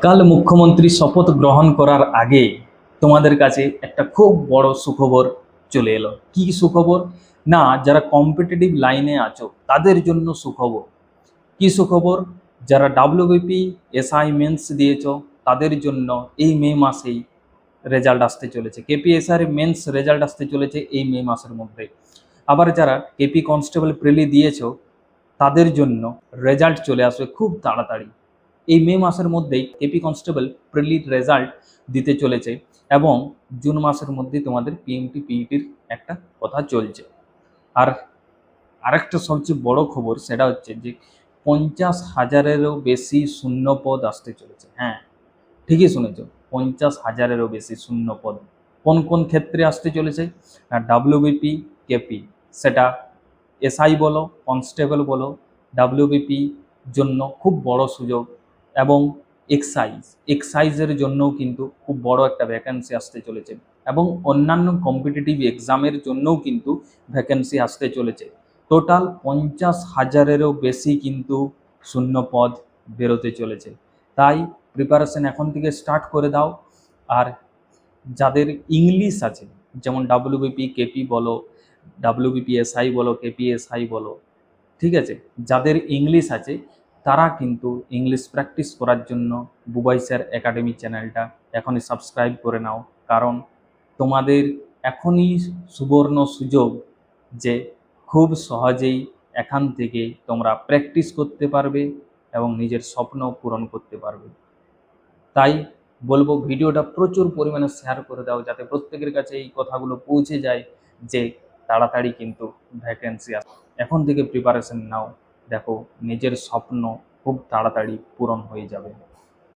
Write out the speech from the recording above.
কাল মুখ্যমন্ত্রী শপথ গ্রহণ করার আগে তোমাদের কাছে একটা খুব বড় সুখবর চলে এলো। কি সুখবর? না, যারা কম্পিটিটিভ লাইনে আছো তাদের জন্য সুখবর। কি সুখবর? যারা ডাব্লিউবিপি এসআই মেন্স দিয়েছো তাদের জন্য এই মে মাসেই রেজাল্ট আসতে চলেছে। কেপিএসআর মেন্স রেজাল্ট আসতে চলেছে এই মে মাসের মধ্যে। আবার যারা কেপি কনস্টেবল প্রিলি দিয়েছো তাদের জন্য রেজাল্ট চলে আসবে খুব তাড়াতাড়ি। এই মে মাসের মধ্যেই কেপি কনস্টেবল প্রিলির রেজাল্ট দিতে চলেছে এবং জুন মাসের মধ্যেই তোমাদের পিএমটি পিইটির একটা কথা চলছে। আর আরেকটা সবচেয়ে বড় খবর সেটা হচ্ছে যে 50,000-এরও বেশি শূন্য পদ আসতে চলেছে। হ্যাঁ, ঠিকই শুনেছ, 50,000-এরও বেশি শূন্য পদ। কোন কোন ক্ষেত্রে আসতে চলেছে? না, ডাব্লিউবিপি, কেপি, সেটা এসআই বলো, কনস্টেবল বলো, ডাব্লিউবিপি জন্য খুব বড় সুযোগ। এবং এক্সাইজের জন্যও কিন্তু খুব বড় একটা ভ্যাকেন্সি আসতে চলেছে এবং অন্যান্য কম্পিটিটিভ এক্সামের জন্যও কিন্তু ভ্যাকেন্সি আসতে চলেছে। টোটাল 50,000-এরও বেশি কিন্তু শূন্য পদ বেরোতে চলেছে। তাই প্রিপারেশন এখন থেকে স্টার্ট করে দাও। আর যাদের ইংলিশ আছে, যেমন ডাব্লিউবিপি কেপি বলো, ডাব্লিউবিপি এসআই বলো, কেপি এসআই বলো, ঠিক আছে, যাদের ইংলিশ আছে তারা কিন্তু ইংলিশ প্র্যাকটিস করার জন্য বুবাই স্যার একাডেমি চ্যানেলটা এখনই সাবস্ক্রাইব করে নাও। কারণ তোমাদের এখনই সুবর্ণ সুযোগ যে খুব সহজেই এখান থেকে তোমরা প্র্যাকটিস করতে পারবে এবং নিজের স্বপ্ন পূরণ করতে পারবে। তাই বলবো ভিডিওটা প্রচুর পরিমাণে শেয়ার করে দাও, যাতে প্রত্যেকের কাছে এই কথাগুলো পৌঁছে যায় যে তাড়াতাড়ি কিন্তু ভ্যাকেন্সি আসে। এখন থেকে প্রিপারেশন নাও, দেখো নিজের স্বপ্ন খুব তাড়াতাড়ি পূরণ হয়ে যাবে।